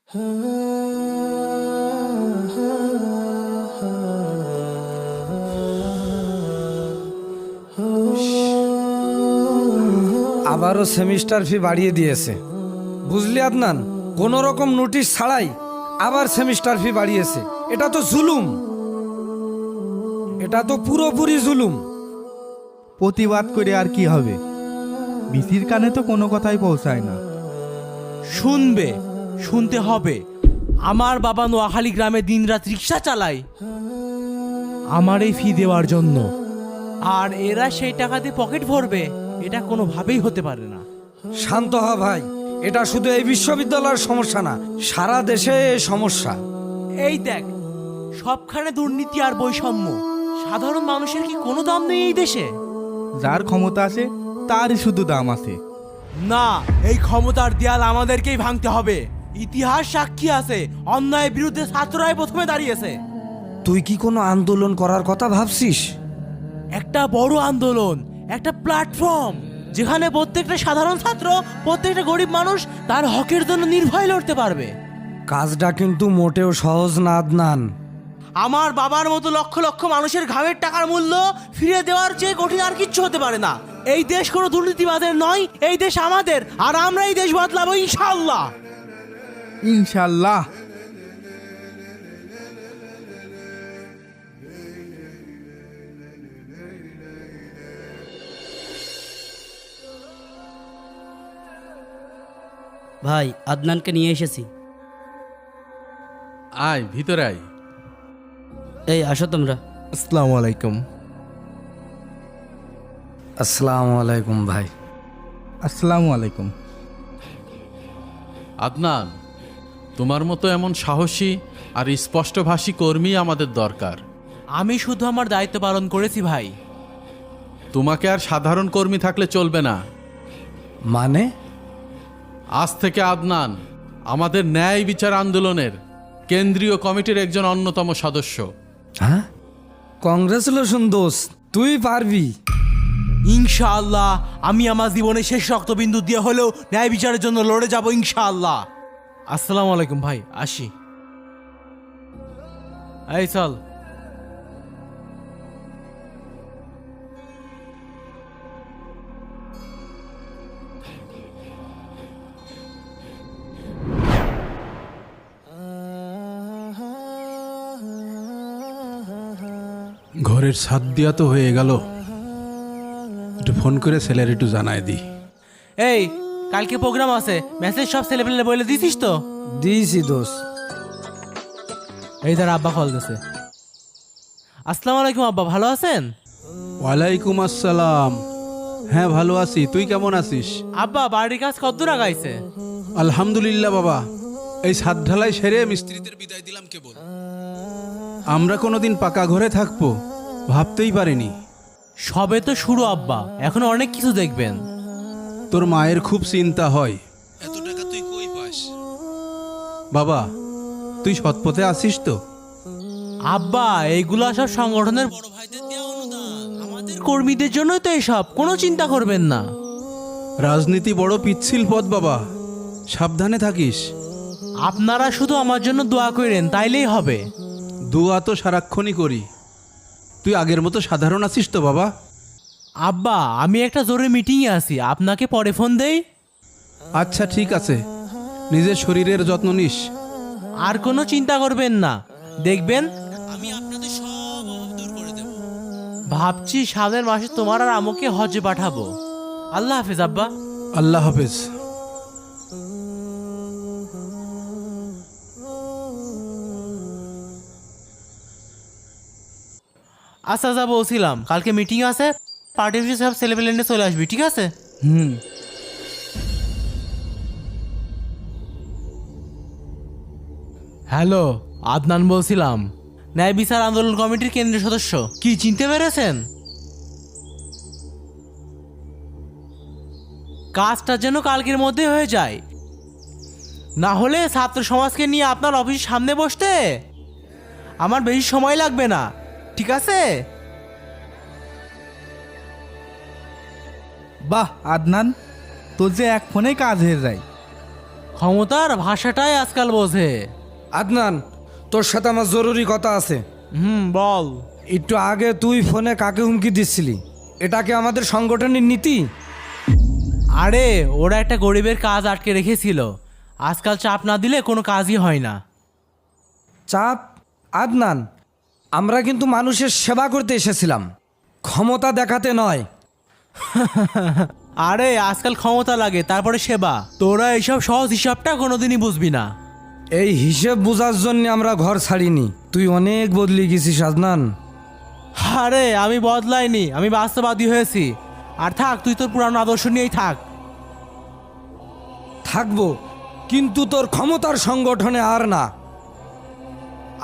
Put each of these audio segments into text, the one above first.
আবারও semester fee বাড়িয়ে দিয়েছে, বুঝলি আদনান? কোনো রকম নোটিশ ছাড়াই আবার সেমিস্টার ফি বাড়িয়েছে। এটা তো জুলুম, এটা তো পুরোপুরি জুলুম। প্রতিবাদ করে আর কি হবে? বিসির কানে তো কোনো কথাই পৌঁছায় না। শুনতে হবে। আমার বাবা নোয়াখালী গ্রামে দিনরাত রিক্সা চালায় আমার এই ফি দেওয়ার জন্য, আর এরা সেই টাকা দিয়ে পকেট ভরবে? এটা কোনোভাবেই হতে পারে না। শান্ত হ ভাই, এটা শুধু এই বিশ্ববিদ্যালয়ের সমস্যা না, সারা দেশে এই সমস্যা। এই দেখ, সবখানে দুর্নীতি আর বৈষম্য। সাধারণ মানুষের কি কোনো দাম নেই এই দেশে? যার ক্ষমতা আছে তারই শুধু দাম আছে। না, এই ক্ষমতার দেয়াল আমাদেরকেই ভাঙতে হবে। ইতিহাস সাক্ষী আছে, অন্যায়ের বিরুদ্ধে ছাত্ররাই প্রথমে দাঁড়িয়েছে। তুই কি কোনো আন্দোলন করার কথা ভাবছিস? একটা বড় আন্দোলন, একটা প্ল্যাটফর্ম, যেখানে প্রত্যেকটা সাধারণ ছাত্র, প্রত্যেকটা গরিব মানুষ তার হকের জন্য নির্ভয়ে লড়তে পারবে। কাজটা কিন্তু মোটেও সহজ না আদনান। আমার বাবার মতো লক্ষ লক্ষ মানুষের ঘামের টাকার মূল্য ফিরে দেওয়ার চেয়ে কঠিন আর কিচ্ছু হতে পারে না। এই দেশ কোনো দুর্নীতিবাদের নয়, এই দেশ আমাদের, আর আমরা এই দেশ বদলাবো ইনশাআল্লাহ। ইনশাল্লাহ। ভাই, আদনানকে নিয়ে এসেছি। আয় ভিতরে আয়। এই আসো তোমরা। আসসালামু আলাইকুম। আসসালামু আলাইকুম ভাই। আসসালামু আলাইকুম। আদনান, তোমার মতো এমন সাহসী আর স্পষ্টভাষী কর্মী আমাদের দরকার। আমি শুধু আমার দায়িত্ব পালন করেছি ভাই। তোমাকে আর সাধারণ কর্মী থাকলে চলবে না। মানে? আজ থেকে আদনান আমাদের ন্যায় বিচার আন্দোলনের কেন্দ্রীয় কমিটির একজন অন্যতম সদস্য। হ্যাঁ, কংগ্রেচুলেশন দোস্ত, তুই পারবি। ইনশাআল্লাহ আমি আমার জীবনের শেষ রক্তবিন্দু দিয়ে হলেও ন্যায় বিচারের জন্য লড়ে যাব ইনশাআল্লাহ। আসসালামু আলাইকুম ভাই, আসি। এই চল। ঘরের ছাদ দিয়া তো হয়ে গেল, একটু ফোন করে ছেলের একটু জানাই দি। এই, কালকে প্রোগ্রাম আছে, মেসেজ সব ছেলেপেলে বলে দিছিস তো? দিয়েছি দোস্ত। এই তার আব্বা কল দিছে। আসসালামু আলাইকুম আব্বা, ভালো আছেন? ওয়ালাইকুম আসসালাম। হ্যাঁ ভালো আছি, তুই কেমন আছিস? আব্বা, বাড়ির কাজ কতদূর আগাইছে? আলহামদুলিল্লাহ বাবা, এই ছাদ ঢালাই সেরে মিস্ত্রিদের বিদায় দিলাম কেবল। আমরা কোনোদিন পাকা ঘরে থাকবো ভাবতেই পারিনি। সবে তো শুরু আব্বা, এখন অনেক কিছু দেখবেন। তোর মায়ের খুব চিন্তা হয়। এত টাকা তুই কই পাস? বাবা, তুই সৎপথে আছিস তো? আব্বা, এইগুলা সব সংগঠনের বড় ভাইদের দেওয়া অনুদান, আমাদের কর্মীদের জন্যই তো এসব, কোনো চিন্তা করবেন না। রাজনীতি বড় পিচ্ছিল পথ বাবা, সাবধানে থাকিস। আপনারা শুধু আমার জন্য দোয়া করেন, তাইলেই হবে। দোয়া তো সারাক্ষণই করি। তুই আগের মতো সাধারণ আছিস তো বাবা? আব্বা, আমি একটা জরুরি মিটিংয়ে আছি, আপনাকে পরে ফোন দেই। আচ্ছা ঠিক আছে, নিজের শরীরের যত্ন নিস। আর কোনো চিন্তা করবেন না, দেখবেন আমি আপনাদের সব অভাব দূর করে দেব। ভাবছি সামনের মাসে তোমার আর আমাকে হজে পাঠাবো। আল্লাহ হাফেজ আব্বা। আল্লাহ হাফেজ। আচ্ছা, যা বলছিলাম, কালকে মিটিং আছে, পার্টি অফিসে সব ছেলেপেলে নিয়ে চলে আসবি, ঠিক আছে? হ্যালো, আদনান বলছিলাম, ন্যায় বিচার আন্দোলন কমিটির কেন্দ্রীয় সদস্য। কি চিনতে পেরেছেন? কাজটা যেন কালকের মধ্যে হয়ে যায়, না হলে ছাত্র সমাজকে নিয়ে আপনার অফিসের সামনে বসতে আমার বেশি সময় লাগবে না, ঠিক আছে? বাহ আদনান, তোর যে এক ফোনে কাজ হয়ে যায়। ক্ষমতার ভাষাটাই আজকাল বোঝে। আদনান, তোর সাথে আমার জরুরি কথা আছে। বল। একটু আগে তুই ফোনে কাকে হুমকি দিচ্ছিলি? এটা কি আমাদের সংগঠনের নীতি? আরে ওরা একটা গরিবের কাজ আটকে রেখেছিল, আজকাল চাপ না দিলে কোনো কাজই হয় না। চাপ? আদনান, আমরা কিন্তু মানুষের সেবা করতে এসেছিলাম, ক্ষমতা দেখাতে নয়। আরে আজকাল ক্ষমতা লাগে, তারপরে সেবা। তোরা এইসব সহজ হিসাবটা কোনোদিনই বুঝবি না। এই হিসেব বোঝার জন্য আমরা ঘর ছাড়িনি। তুই অনেক বদলে গেছিস আদনান। আরে আমি বদলাইনি, আমি বাস্তববাদী হয়েছি। আর থাক, তুই তোর পুরানো আদর্শ নিয়েই থাক। থাকবো, কিন্তু তোর ক্ষমতার সংগঠনে আর না।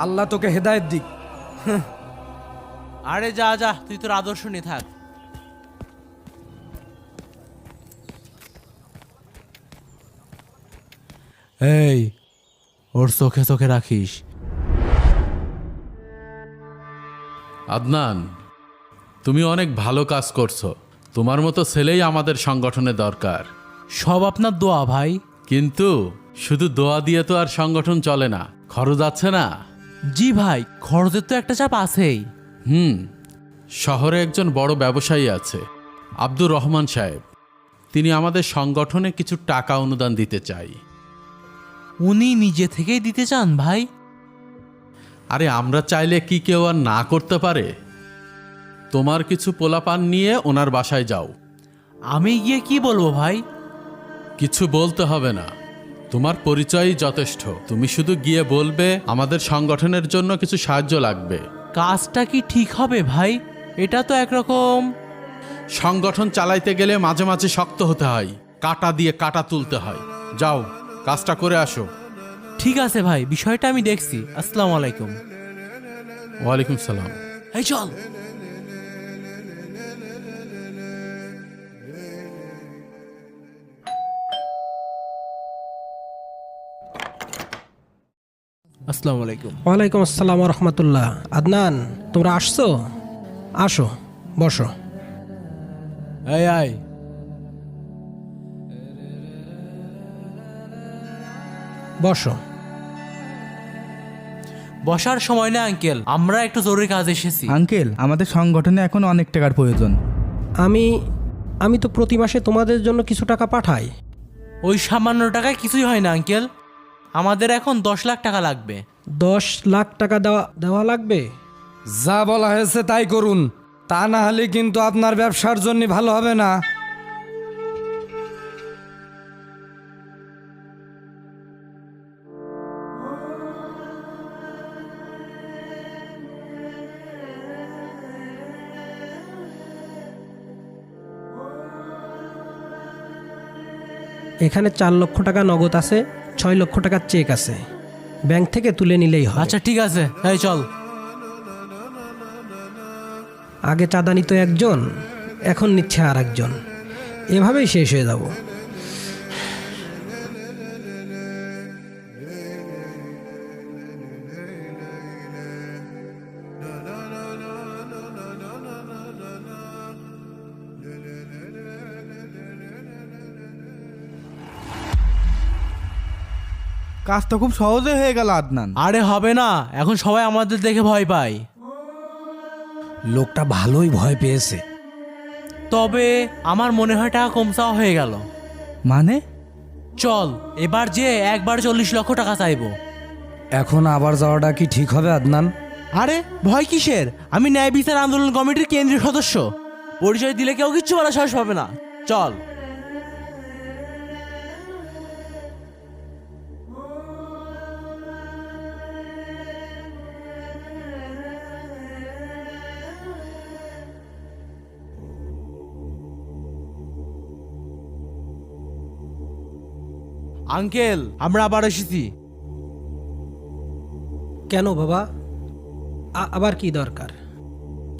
আল্লাহ তোকে হেদায়েত দিক। আরে যা যা, তুই তোর আদর্শ নিয়ে থাক। এই, ওর চোখে চোখে রাখিস। আদনান, তুমি অনেক ভালো কাজ করছো। তোমার মতো ছেলেই আমাদের সংগঠনে দরকার। সব আপনার দোয়া ভাই। কিন্তু শুধু দোয়া দিয়ে তো আর সংগঠন চলে না, খরচ আছে না। জি ভাই, খরচের তো একটা চাপ আছেই। শহরে একজন বড় ব্যবসায়ী আছে, আব্দুর রহমান সাহেব। তিনি আমাদের সংগঠনে কিছু টাকা অনুদান দিতে চাই। উনি নিজে থেকেই দিতে চান ভাই? আরে আমরা চাইলে কি কেউ আর না করতে পারে? তোমার কিছু পোলাপান নিয়ে ওনার বাসায় যাও। আমি গিয়ে কি বলবো ভাই? কিছু বলতে হবে না, তোমার পরিচয়ই যথেষ্ট। তুমি শুধু গিয়ে বলবে আমাদের সংগঠনের জন্য কিছু সাহায্য লাগবে। কাজটা কি ঠিক হবে ভাই? এটা তো একরকম। সংগঠন চালাইতে গেলে মাঝে মাঝে শক্ত হতে হয়, কাটা দিয়ে কাটা তুলতে হয়। যাও, কাজটা করে আসো। ঠিক আছে ভাই, বিষয়টা আমি দেখছি। আসসালামু আলাইকুম। ওয়ালাইকুম সালাম। এই চল। আসসালামু আলাইকুম। ওয়ালাইকুম আসসালাম রহমতুল্লাহ। আদনান, তোমরা আসছো? আসো, বসো। এই আয়। বসো। বসার সময় না আঙ্কেল, আমরা একটু জরুরি কাজ এসেছি। আঙ্কেল, আমাদের সংগঠনে এখন অনেক টাকার প্রয়োজন। আমি তো প্রতি মাসে তোমাদের জন্য কিছু টাকা পাঠাই। ওই সামান্য টাকায় কিছুই হয় না আঙ্কেল, আমাদের এখন 10 লাখ টাকা লাগবে। 10 লাখ টাকা দেওয়া লাগবে? যা বলা হয়েছে তাই করুন, তা না হলে কিন্তু আপনার ব্যবসার জন্য ভালো হবে না। এখানে 4 লক্ষ টাকা নগদ আছে, 6 লক্ষ টাকার চেক আছে, ব্যাংক থেকে তুলে নিলেই হয়। আচ্ছা ঠিক আছে, এই চল। আগে চাঁদা নিত একজন, এখন নিচ্ছে আর একজন, এভাবেই শেষ হয়ে যাব। কাজ তো খুব সহজে হয়ে গেল আদনান। আরে হবে না, এখন সবাই আমাদের দেখে ভয় পায়। লোকটা ভালোই ভয় পেয়েছে। তবে আমার মনে হয় টাকা কম চাওয়া হয়ে গেল। মানে? চল এবার যে একবার 40 লক্ষ টাকা চাইবো। এখন আবার যাওয়াটা কি ঠিক হবে আদনান? আরে ভয় কিসের? আমি ন্যায় বিচার আন্দোলন কমিটির কেন্দ্রীয় সদস্য, পরিচয় দিলে কেউ কিচ্ছু বলা সাহস পাবে না। চল। আঙ্কেল, আমরা আবার এসেছি। কেন বাবা, আবার কি দরকার?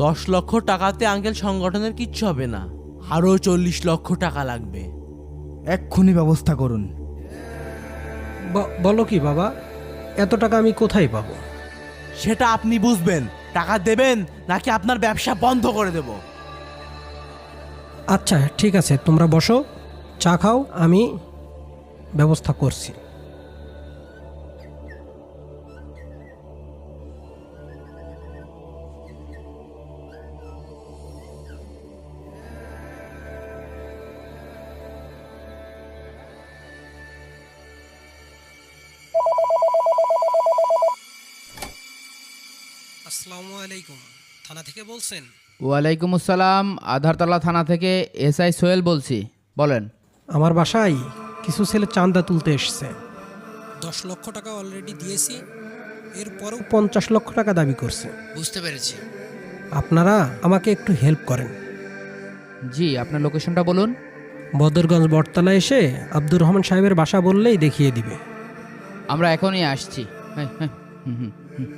10 লক্ষ টাকাতে আঙ্কেল সংগঠনের কিচ্ছু হবে না, আরো 40 লক্ষ টাকা লাগবে। এক্ষুনি ব্যবস্থা করুন। বলো কি বাবা, এত টাকা আমি কোথায় পাবো? সেটা আপনি বুঝবেন। টাকা দেবেন নাকি আপনার ব্যবসা বন্ধ করে দেব? আচ্ছা ঠিক আছে, তোমরা বসো, চা খাও, আমি ব্যবস্থা করছি। আসসালামু আলাইকুম, থানা থেকে বলছেন? ওয়ালাইকুম আসসালাম, আধারতলা থানা থেকে এসআই সোহেল বলছি, বলেন। আমার বাসায় কিছু ছেলে চাঁদা তুলতে এসছে। 10 লক্ষ টাকা অলরেডি দিয়েছি, এরপরেও 50 লক্ষ টাকা দাবি করছে। বুঝতে পেরেছি। আপনারা আমাকে একটু হেল্প করেন। জি, আপনার লোকেশনটা বলুন। বদরগঞ্জ বটতলা এসে আব্দুর রহমান সাহেবের বাসা বললেই দেখিয়ে দিবে। আমরা এখনই আসছি। হ্যাঁ হ্যাঁ, হুম হুম হুম।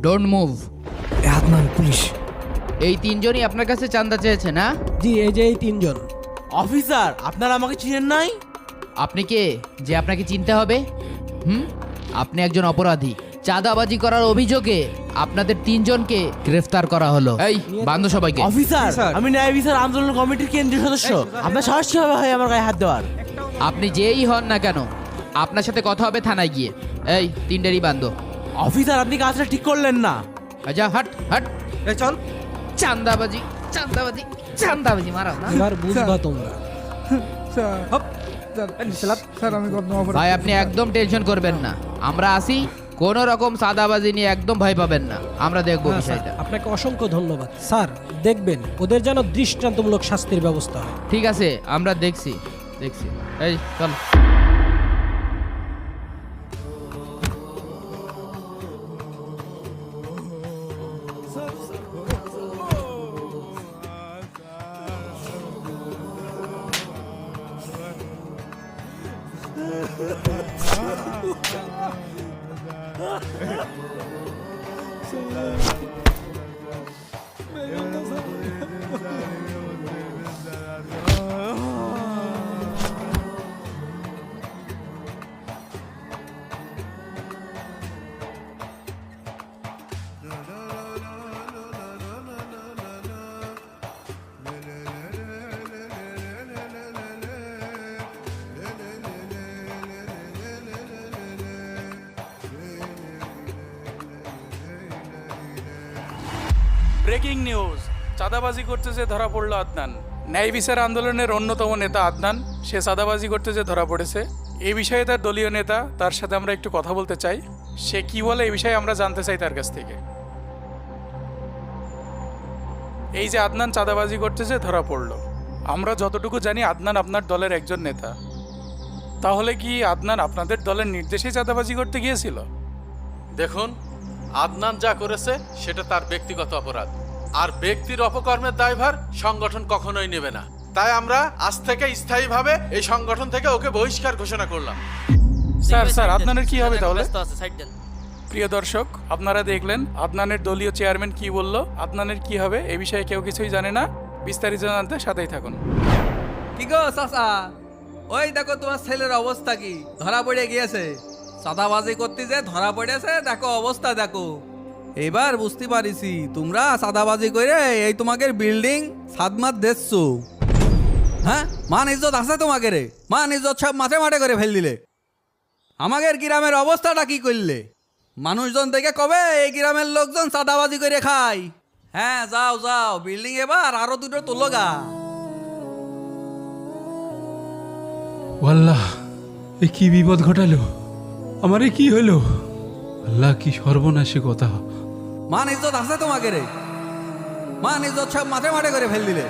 Don't move. আদনান, পুলিশ। এই তিনজনই আপনার কাছে চাঁদা চেয়েছে না? জি, এই যে এই তিনজন। অফিসার, আপনারা আমাকে চিনেন নাই? আপনি কে যে আপনাকে চিনতে হবে? আপনি একজন অপরাধী। চাঁদাবাজি করার অভিযোগে আপনাদের তিনজনকে গ্রেফতার করা হলো। এই বান্ধব সবাইকে। অফিসার, আমি ন্যায় বিচার আন্দোলন কমিটির কেন্দ্রীয় সদস্য। আপনার সাহস কিভাবে হয় আমার গায়ে হাত দেওয়ার? আপনি যেই হন না কেন, আপনার সাথে কথা হবে থানায় গিয়ে। এই তিনটেরই বান্ধব। অফিসার, আপনি কাজটা ঠিক করলেন না। আচ্ছা, হাট হাট। চল। চাঁদাবাজি চাঁদাবাজি চাঁদাবাজি মারা না। এবার বুঝবা তোমরা। ভাই, আপনি একদম টেনশন করবেন না, আমরা আসি। কোন রকম সাদাবাজি নিয়ে একদম ভয় পাবেন না, আমরা দেখবো হ্যাঁ, স্যার, বিষয়টা। আপনাকে অসংখ্য ধন্যবাদ। স্যার, দেখবেন ওদের যেন দৃষ্টান্তমূলক শাস্তির ব্যবস্থা হয়। ঠিক আছে, আমরা দেখছি। এই চল। ব্রেকিং নিউজ, চাঁদাবাজি করতে যে ধরা পড়লো আদনান। ন্যায় বিচার আন্দোলনের অন্যতম নেতা আদনান, সে চাঁদাবাজি করতে যে ধরা পড়েছে। এই বিষয়ে তার দলীয় নেতা, তার সাথে আমরা একটু কথা বলতে চাই। সে কি বলে এই বিষয়ে আমরা জানতে চাই তার কাছ থেকে। এই যে আদনান চাঁদাবাজি করতে যে ধরা পড়লো, আমরা যতটুকু জানি আদনান আপনার দলের একজন নেতা। তাহলে কি আদনান আপনাদের দলের নির্দেশে চাঁদাবাজি করতে গিয়েছিল? দেখুন, আদনান যা করেছে সেটা তার ব্যক্তিগত অপরাধ, আর ব্যক্তির অপকর্মের দায়ভার সংগঠন কখনোই নেবে না। তাই আমরা আজ থেকে স্থায়ীভাবে এই সংগঠন থেকে ওকে বহিষ্কার ঘোষণা করলাম। স্যার, আদনানের কি হবে তাহলে? প্রিয় দর্শক, আপনারা দেখলেন আদনানের দলীয় চেয়ারম্যান কি বলল। আদনানের কি হবে এ বিষয়ে কেউ কিছুই জানে না। বিস্তারিত জানতে সাথেই থাকুন। কি গো চাচা, ওই দেখো তোমার ছেলের অবস্থা কি, ধরা পড়ে গিয়েছে। চাঁদাবাজি করতে যে ধরা পড়েছে, দেখো অবস্থা দেখো। এবার বুঝতে পারিছি তোমরা চাঁদাবাজি করে এই তোমাকে বিল্ডিং সাদমাত দেখছো। হ্যাঁ, মান ইজ্জত আছে তোমাকে রে? মান ইজ্জত সব মাঠে মাঠে করে ফেল দিলে। আমাদের গ্রামের অবস্থাটা কি করলে? মানুষজন দেখে কবে এই গ্রামের লোকজন চাঁদাবাজি করে খায়। হ্যাঁ, যাও যাও, বিল্ডিং এবার আরো দুটো তোলো গা। আল্লাহ, এ কি বিপদ ঘটালো? আমারে কি হলো? আল্লাহ, কি সর্বনাশী কথা। মান ইজ্জত আছে তোমাকে রে? মান ইজ্জত সব মাঠে মাঠে করে ফেল দিলে।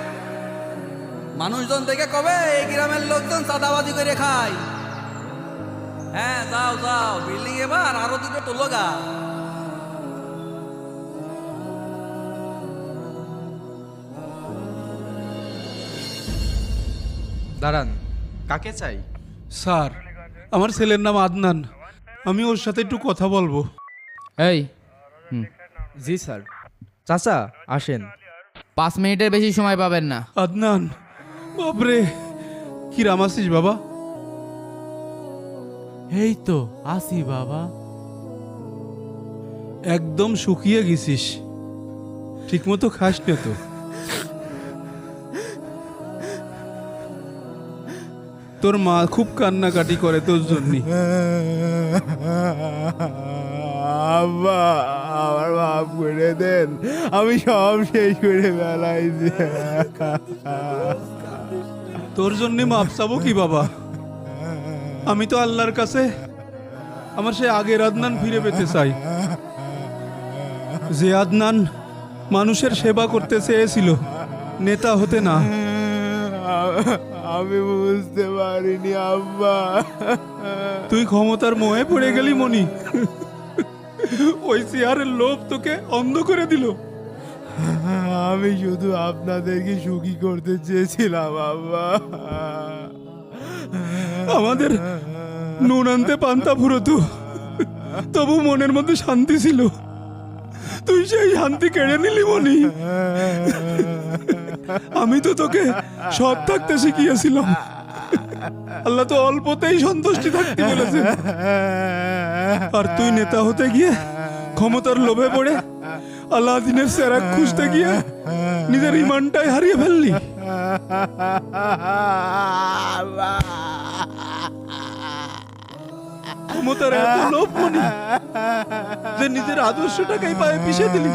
মানুষজন দেখে কবে এই গ্রামের লোকজন চাঁদাবাজি করে খায়। হ্যাঁ, যাও যাও, বিল্ডিং এবার আরো দুটো তোলো গা। দাঁড়ান, কাকে চাই? স্যার, আমার ছেলের নাম আদনান, আমি ওর সাথে একটু কথা বলবো। এই জি স্যার। চাচা আসেন। 5 মিনিটের বেশি সময় পাবেন না। আদনান, বাপরে, কি রাম আছিস বাবা? এই তো আসি বাবা। একদম শুকিয়ে গেছিস, ঠিক মতো খাস না তো। তোর মা খুব কান্নাকাটি করে তোর জন্য। আব্বা আমার মাফ করে দেন, আমি সব শেষ করে বেলাইছি। তোর জন্য মাপ চাবো কি বাবা? আমি তো আল্লাহর কাছে আমার সে আগের আদনান ফিরে পেতে চাই, যে আদনান মানুষের সেবা করতে চেয়েছিল, নেতা হতে না। আমি বুঝতে পারিনি আব্বা। তুই ক্ষমতার মোহে পড়ে গেলি মনি, ওই চেয়ারের লোভ তোকে অন্ধ করে দিল। আমি শুধু আপনাদেরকে সুখী করতে চেয়েছিলাম আব্বা। আমাদের নুন আনতে পান্তা ফুরোতো, তবু মনের মধ্যে শান্তি ছিল। তুই সেই শান্তি কেড়ে নিলি মনি। আমি তো তোকে সৎ থাকতে শিখিয়েছিলাম। আল্লাহ তো অল্পতেই সন্তুষ্টি থাকতে বলেছেন, আর তুই নেতা হতে গিয়ে ক্ষমতার লোভে পড়ে আল্লাহ দিনের সেরাক খুঁজতে গিয়ে নিজের ইমানটাই হারিয়ে ফেললি। ক্ষমতার এত লোভ মনি যে নিজের আদর্শটাকেই পায়ে পিষে দিলি।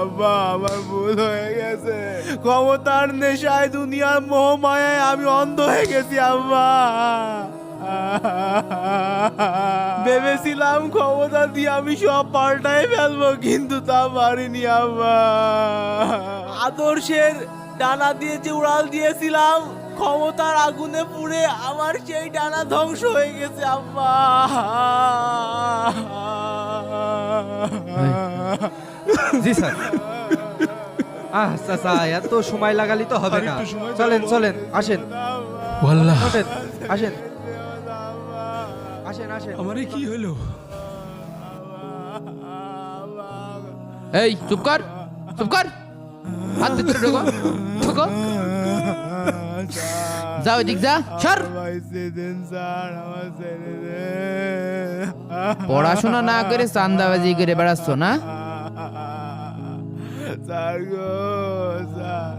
আব্বা আমার ভুল হয়ে গেছে, ক্ষমতার নেশায় দুনিয়ার মোহ মায়ায় আমি অন্ধ হয়ে গেছি আব্বা। ভেবেছিলাম ক্ষমতা দিয়ে আমি সব পাল্টাই ফেলবো, কিন্তু তা পারিনি আব্বা। আদর্শের ডানা দিয়ে যে উড়াল দিয়েছিলাম, ক্ষমতার আগুনে পুড়ে আমার সেই ডানা ধ্বংস হয়ে গেছে আব্বা। জি স্যার। চাচা এত সময় লাগালি তো হবে না, চলেন চলেন আসেন, ওয়াল্লাহ ওঠেন, আসেন আসেন আসেন। আমারে কি হলো? এই চুপ কর, চুপ কর, হাত ভিতরে ঢোকো, ঢোকো, যাও এদিক যা, সর। পড়াশোনা না করে চান্দাবাজি করে বেড়াচ্ছ না? স্যার গো স্যার।